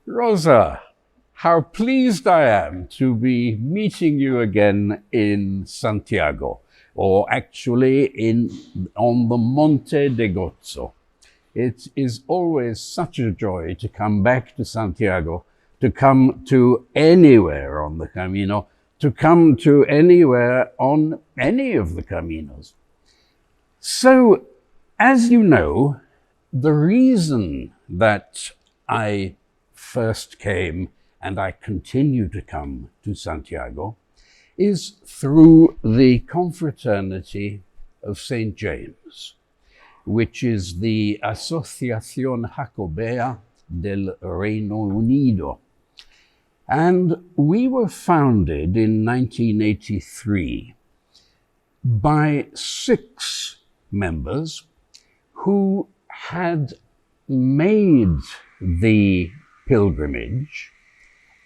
Rosa, how pleased I am to be meeting you again in Santiago, or actually on the Monte de Gozzo. It is always such a joy to come back to Santiago, to come to anywhere on the Camino, to come to anywhere on any of the Caminos. So, as you know, the reason that I first came and I continue to come to Santiago is through the Confraternity of St. James, which is the Asociación Jacobea del Reino Unido. And we were founded in 1983 by 6 members who had made the pilgrimage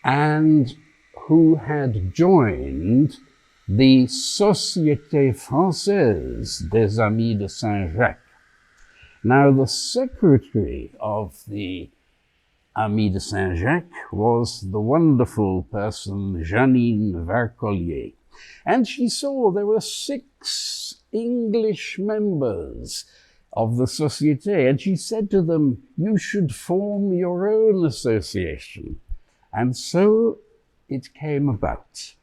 and who had joined the Société Française des Amis de Saint-Jacques. Now, the secretary of the Amis de Saint-Jacques was the wonderful person Janine Varcollier. And she saw there were 6 English members of the Société, and she said to them, "You should form your own association." And so it came about.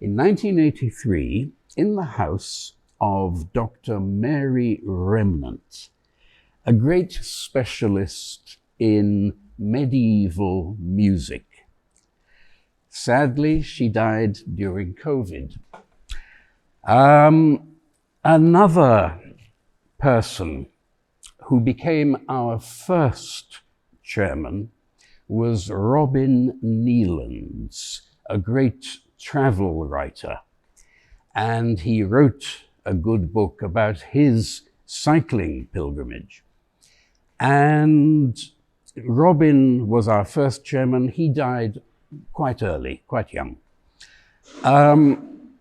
In 1983, in the house of Dr. Mary Remnant, a great specialist in medieval music. Sadly, she died during COVID. Another person who became our first chairman was Robin Neelands, a great travel writer. And he wrote a good book about his cycling pilgrimage. And Robin was our first chairman. He died quite early, quite young.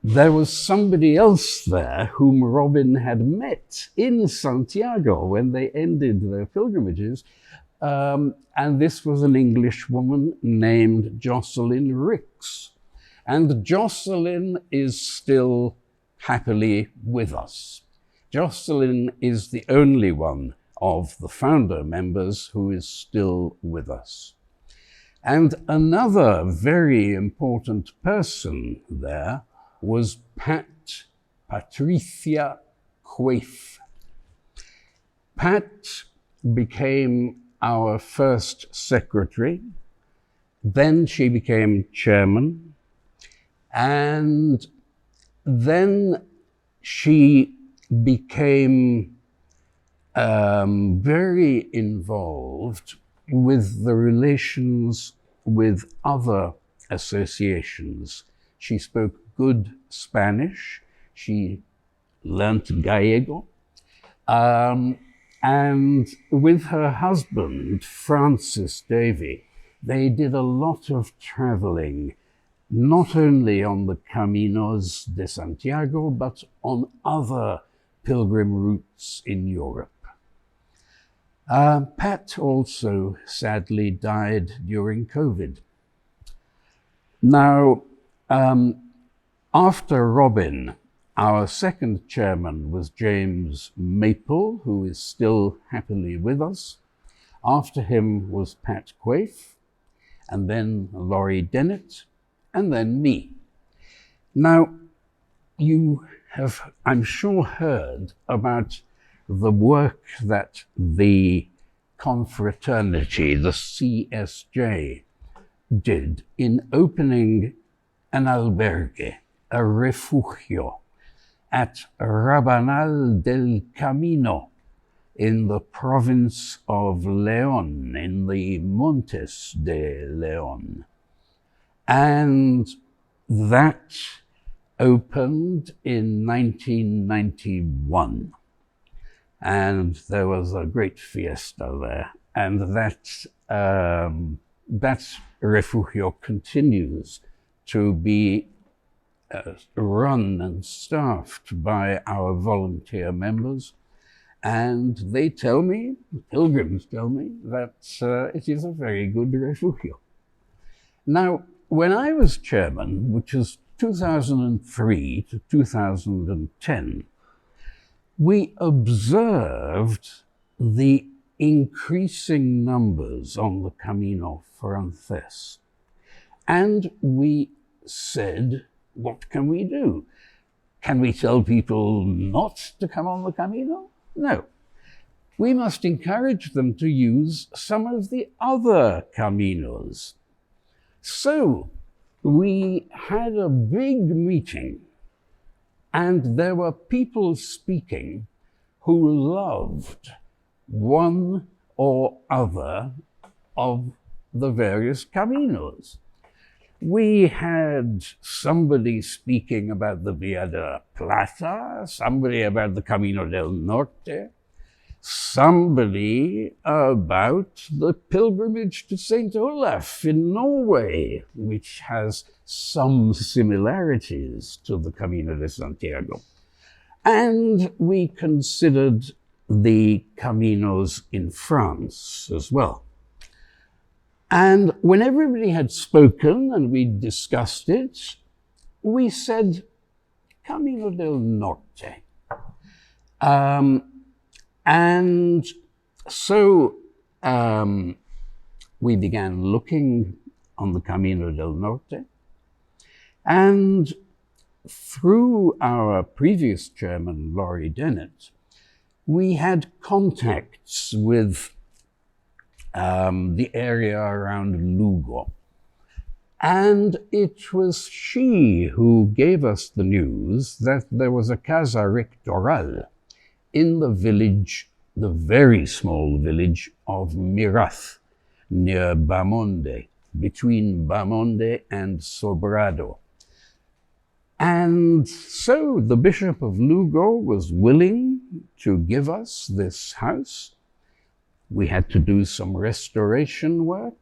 There was somebody else there whom Robin had met in Santiago when they ended their pilgrimages. And this was an English woman named Jocelyn Ricks. And Jocelyn is still happily with us. Jocelyn is the only one of the founder members who is still with us. And another very important person there was Patricia Quaife. Pat became our first secretary, then she became chairman, and then she became very involved with the relations with other associations. She spoke good Spanish. She learnt Gallego. And with her husband, Francis Davy, they did a lot of traveling, not only on the Caminos de Santiago, but on other pilgrim routes in Europe. Pat also sadly died during COVID. Now, after Robin, our second chairman was James Maple, who is still happily with us. After him was Pat Quaife, and then Laurie Dennett, and then me. Now, you have, I'm sure, heard about the work that the Confraternity, the CSJ, did in opening an albergue, a refugio, at Rabanal del Camino in the province of León, in the Montes de León. And that opened in 1991. And there was a great fiesta there. And that refugio continues to be run and staffed by our volunteer members. And they tell me, the pilgrims tell me, that it is a very good refugio. Now, when I was chairman, which was 2003 to 2010, we observed the increasing numbers on the Camino Frances. And we said, what can we do? Can we tell people not to come on the Camino? No. We must encourage them to use some of the other caminos. So we had a big meeting, and there were people speaking who loved one or other of the various caminos. We had somebody speaking about the Via de la Plata, somebody about the Camino del Norte, somebody about the pilgrimage to St. Olaf in Norway, which has some similarities to the Camino de Santiago. And we considered the caminos in France as well. And when everybody had spoken and we discussed it, we said, Camino del Norte. And so we began looking on the Camino del Norte. And through our previous chairman, Laurie Dennett, we had contacts with the area around Lugo. And it was she who gave us the news that there was a Casa Rectoral in the village, the very small village of Miraz, near Bamonde, between Bamonde and Sobrado. And so the Bishop of Lugo was willing to give us this house. We had to do some restoration work.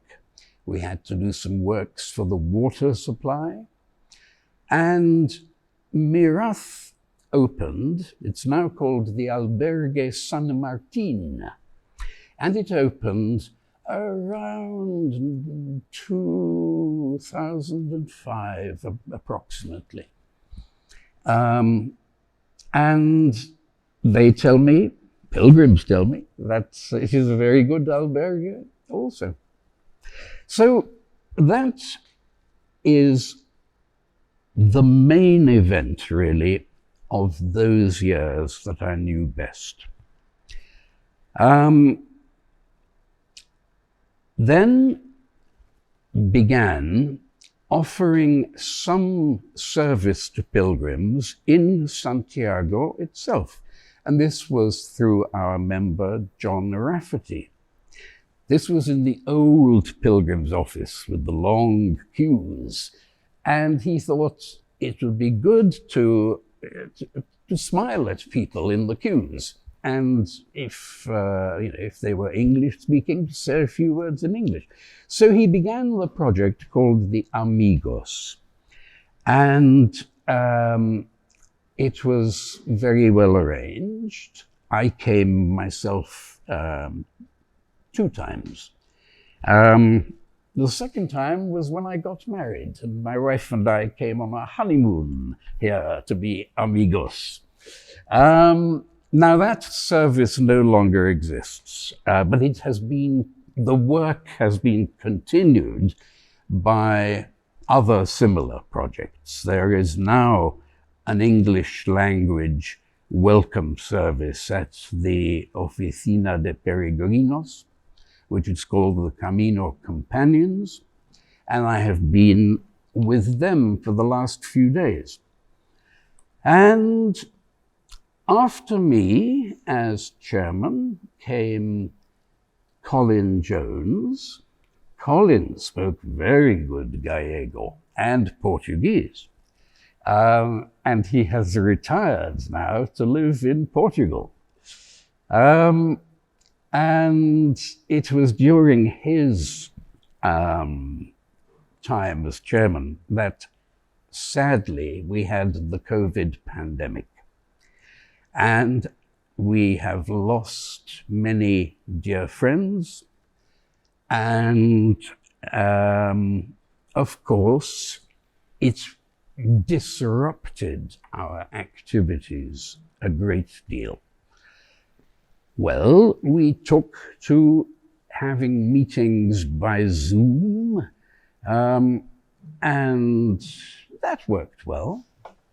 We had to do some works for the water supply. And Miraz opened. It's now called the Albergue San Martin. And it opened around 2005, approximately. And they tell me, pilgrims tell me, that it is a very good albergue also. So that is the main event, really, of those years that I knew best. Then began offering some service to pilgrims in Santiago itself. And this was through our member, John Rafferty. This was in the old pilgrim's office with the long queues. And he thought it would be good to smile at people in the queues. And if they were English speaking, to say a few words in English. So he began the project called the Amigos. And it was very well arranged. I came myself 2 times. The second time was when I got married, and my wife and I came on a honeymoon here to be amigos. Now that service no longer exists, but the work has been continued by other similar projects. There is now an English language welcome service at the Oficina de Peregrinos, which is called the Camino Companions, and I have been with them for the last few days. And after me, as chairman, came Colin Jones. Colin spoke very good Gallego and Portuguese. And he has retired now to live in Portugal. And it was during his time as chairman that, sadly, we had the COVID pandemic. And we have lost many dear friends. And of course, it's disrupted our activities a great deal. Well, we took to having meetings by Zoom, and that worked well.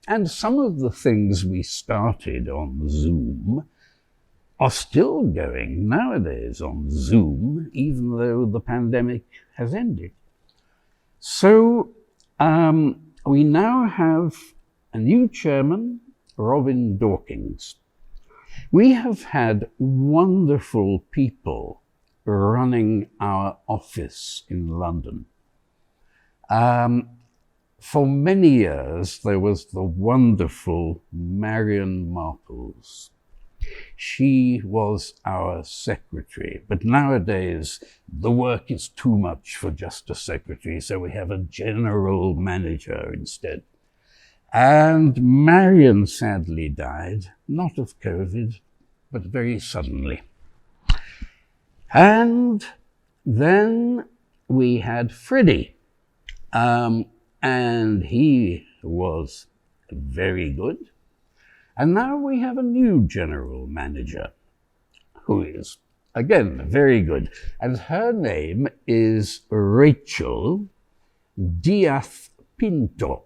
And some of the things we started on Zoom are still going nowadays on Zoom, even though the pandemic has ended. So we now have a new chairman, Robin Dawkins. We have had wonderful people running our office in London. For many years, there was the wonderful Marion Marples. She was our secretary, but nowadays the work is too much for just a secretary, so we have a general manager instead. And Marion sadly died, not of COVID, but very suddenly. And then we had Freddie, and he was very good. And now we have a new general manager who is, again, very good. And her name is Rachel Diaz Pinto.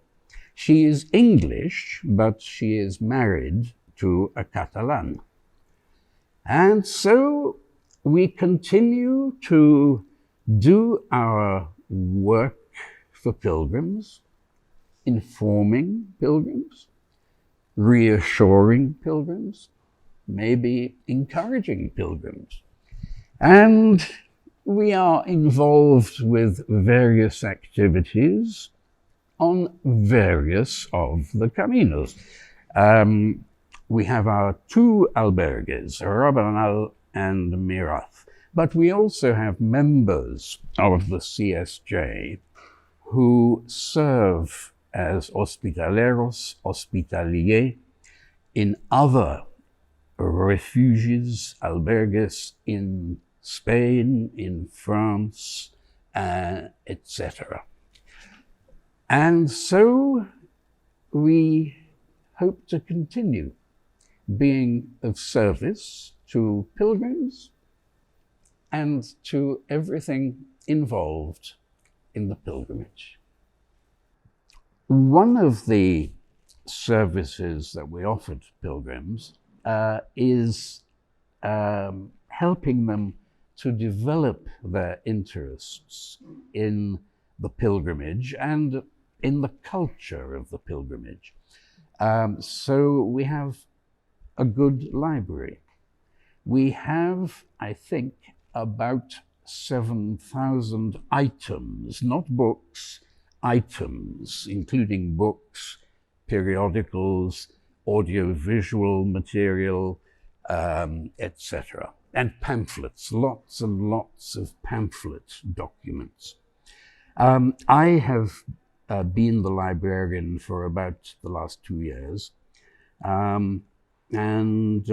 She is English, but she is married to a Catalan. And so we continue to do our work for pilgrims, informing pilgrims, reassuring pilgrims, maybe encouraging pilgrims. And we are involved with various activities on various of the caminos. We have our two albergues, Rabanal and Miraz, but we also have members of the CSJ who serve as hospitaleros, hospitalier, in other refuges, albergues in Spain, in France, etc. And so we hope to continue being of service to pilgrims and to everything involved in the pilgrimage. One of the services that we offer to pilgrims is helping them to develop their interests in the pilgrimage and in the culture of the pilgrimage. So we have a good library. We have, I think, about 7,000 items, not books, items, including books, periodicals, audiovisual material, etc. And pamphlets, lots and lots of pamphlet documents. I have been the librarian for about the last 2 years. And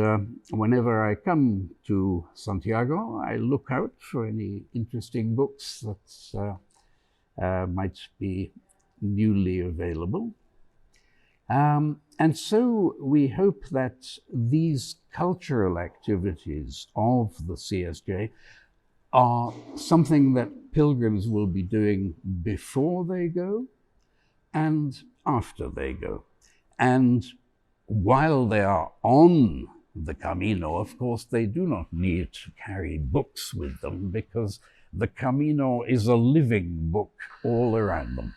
whenever I come to Santiago, I look out for any interesting books that might be newly available. And so we hope that these cultural activities of the CSJ are something that pilgrims will be doing before they go and after they go. And while they are on the Camino, of course, they do not need to carry books with them because the Camino is a living book all around them.